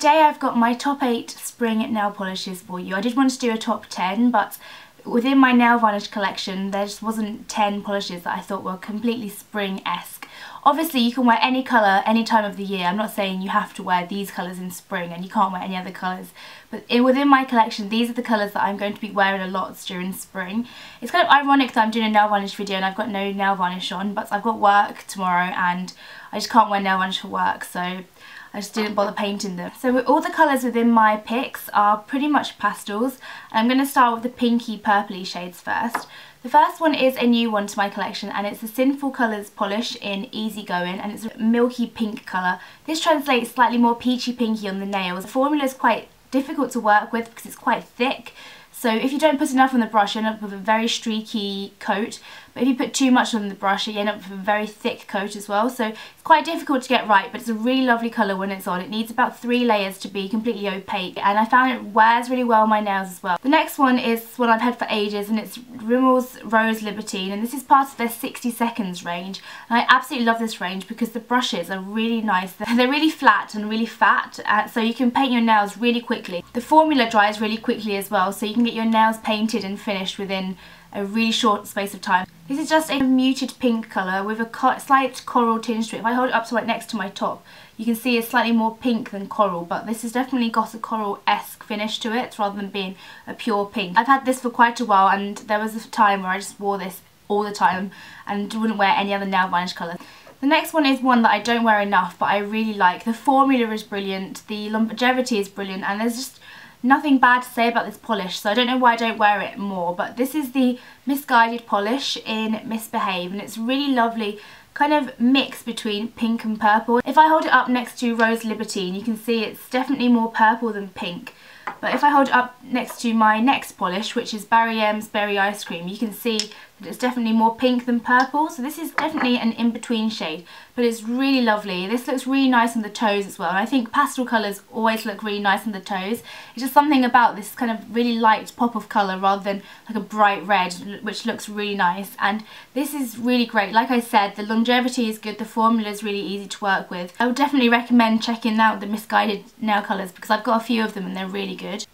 today I've got my top 8 spring nail polishes for you. I did want to do a top 10, but within my nail varnish collection there just wasn't 10 polishes that I thought were completely spring-esque. Obviously you can wear any colour any time of the year. I'm not saying you have to wear these colours in spring and you can't wear any other colours, but within my collection these are the colours that I'm going to be wearing a lot during spring. It's kind of ironic that I'm doing a nail varnish video and I've got no nail varnish on, but I've got work tomorrow and I just can't wear nail varnish for work, so I just didn't bother painting them. So all the colours within my picks are pretty much pastels. I'm going to start with the pinky purpley shades first. The first one is a new one to my collection and it's the Sinful Colours polish in Easy Going, and it's a milky pink colour. This translates slightly more peachy pinky on the nails. The formula is quite difficult to work with because it's quite thick. So if you don't put enough on the brush you end up with a very streaky coat, but if you put too much on the brush you end up with a very thick coat as well. So it's quite difficult to get right, but it's a really lovely colour when it's on. It needs about 3 layers to be completely opaque, and I found it wears really well on my nails as well. The next one is one I've had for ages and it's Rimmel's Rose Libertine, and this is part of their 60 seconds range. And I absolutely love this range because the brushes are really nice. They're really flat and really fat, so you can paint your nails really quickly. The formula dries really quickly as well, so you can get your nails painted and finished within a really short space of time. This is just a muted pink colour with a slight coral tinge to it. If I hold it up to right next to my top, you can see it's slightly more pink than coral, but this has definitely got a coral-esque finish to it rather than being a pure pink. I've had this for quite a while and there was a time where I just wore this all the time and wouldn't wear any other nail varnish colour. The next one is one that I don't wear enough but I really like. The formula is brilliant, the longevity is brilliant, and there's just nothing bad to say about this polish, so I don't know why I don't wear it more, but this is the Misguided polish in Misbehave, and it's really lovely kind of mix between pink and purple. If I hold it up next to Rose Libertine you can see it's definitely more purple than pink, but if I hold it up next to my next polish, which is Barry M's Berry Ice Cream, you can see that it's definitely more pink than purple. So this is definitely an in-between shade, but it's really lovely. This looks really nice on the toes as well, and I think pastel colours always look really nice on the toes. It's just something about this kind of really light pop of colour rather than like a bright red, which looks really nice. And this is really great. Like I said, the longevity is good, the formula is really easy to work with. I would definitely recommend checking out the Misguided nail colours because I've got a few of them and they're really good.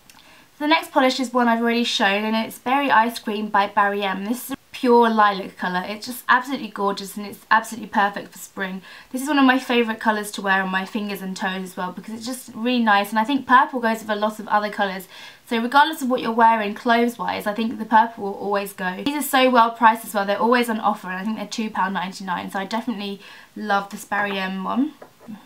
So the next polish is one I've already shown, and it's Berry Ice Cream by Barry M. This is a pure lilac colour. It's just absolutely gorgeous and it's absolutely perfect for spring. This is one of my favourite colours to wear on my fingers and toes as well because it's just really nice, and I think purple goes with a lot of other colours. So regardless of what you're wearing clothes wise, I think the purple will always go. These are so well priced as well, they're always on offer and I think they're £2.99, so I definitely love this Barry M one.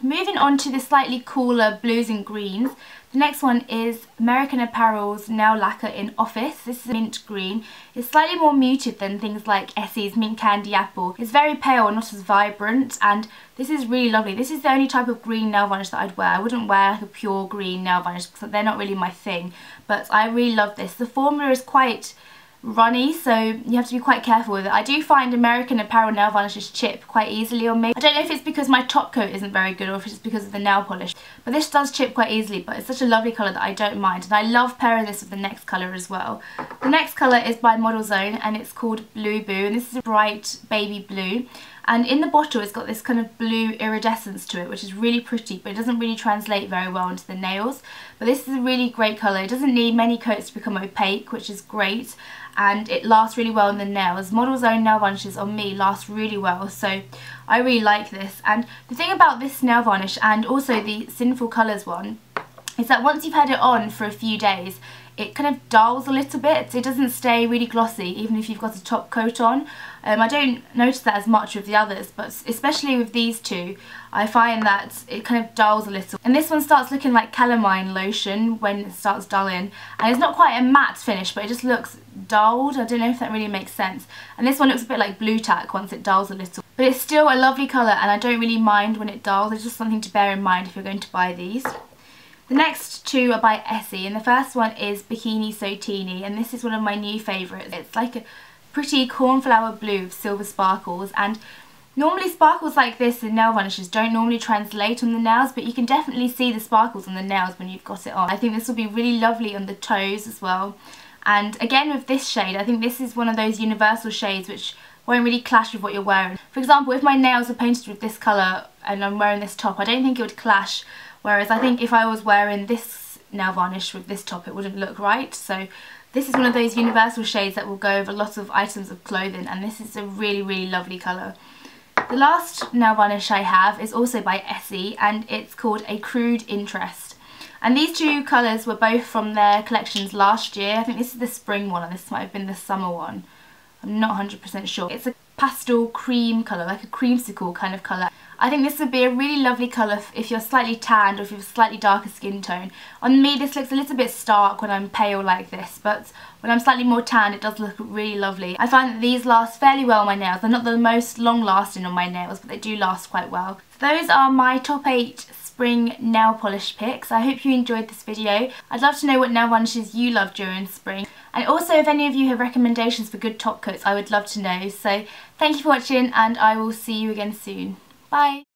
Moving on to the slightly cooler blues and greens, the next one is American Apparel's Nail Lacquer in Office. This is mint green. It's slightly more muted than things like Essie's Mint Candy Apple. It's very pale and not as vibrant, and this is really lovely. This is the only type of green nail varnish that I'd wear. I wouldn't wear like a pure green nail varnish because they're not really my thing, but I really love this. The formula is quite runny, so you have to be quite careful with it. I do find American Apparel nail varnishes chip quite easily on me. I don't know if it's because my top coat isn't very good or if it's because of the nail polish, but this does chip quite easily, but it's such a lovely colour that I don't mind, and I love pairing this with the next colour as well. The next colour is by Model Zone and it's called Blue Boo, and this is a bright baby blue, and in the bottle it's got this kind of blue iridescence to it which is really pretty, but it doesn't really translate very well into the nails. But this is a really great colour. It doesn't need many coats to become opaque, which is great, and it lasts really well in the nails. Model Zone nail varnishes on me last really well, so I really like this. And the thing about this nail varnish and also the Sinful Colours one is that once you've had it on for a few days it kind of dulls a little bit. It doesn't stay really glossy even if you've got a top coat on. I don't notice that as much with the others, but especially with these two I find that it kind of dulls a little. And this one starts looking like calamine lotion when it starts dulling, and it's not quite a matte finish but it just looks dulled. I don't know if that really makes sense. And this one looks a bit like blue tack once it dulls a little. But it's still a lovely colour and I don't really mind when it dulls. It's just something to bear in mind if you're going to buy these. The next two are by Essie, and the first one is Bikini So Teeny, and this is one of my new favourites. It's like a pretty cornflower blue with silver sparkles, and normally sparkles like this in nail varnishes don't normally translate on the nails, but you can definitely see the sparkles on the nails when you've got it on. I think this will be really lovely on the toes as well. And again with this shade, I think this is one of those universal shades which won't really clash with what you're wearing. For example, if my nails are painted with this colour and I'm wearing this top, I don't think it would clash whereas I think if I was wearing this nail varnish with this top it wouldn't look right. So this is one of those universal shades that will go over lots of items of clothing, and this is a really lovely colour. The last nail varnish I have is also by Essie, and it's called A Crude Interest. And these two colours were both from their collections last year. I think this is the spring one and this might have been the summer one. I'm not 100% sure. It's a pastel cream colour, like a creamsicle kind of colour. I think this would be a really lovely colour if you're slightly tanned or if you have a slightly darker skin tone. On me this looks a little bit stark when I'm pale like this, but when I'm slightly more tanned it does look really lovely. I find that these last fairly well on my nails. They're not the most long lasting on my nails, but they do last quite well. So those are my top 8 spring nail polish picks. I hope you enjoyed this video. I'd love to know what nail varnishes you love during spring. And also if any of you have recommendations for good top coats, I would love to know. So thank you for watching and I will see you again soon. Bye!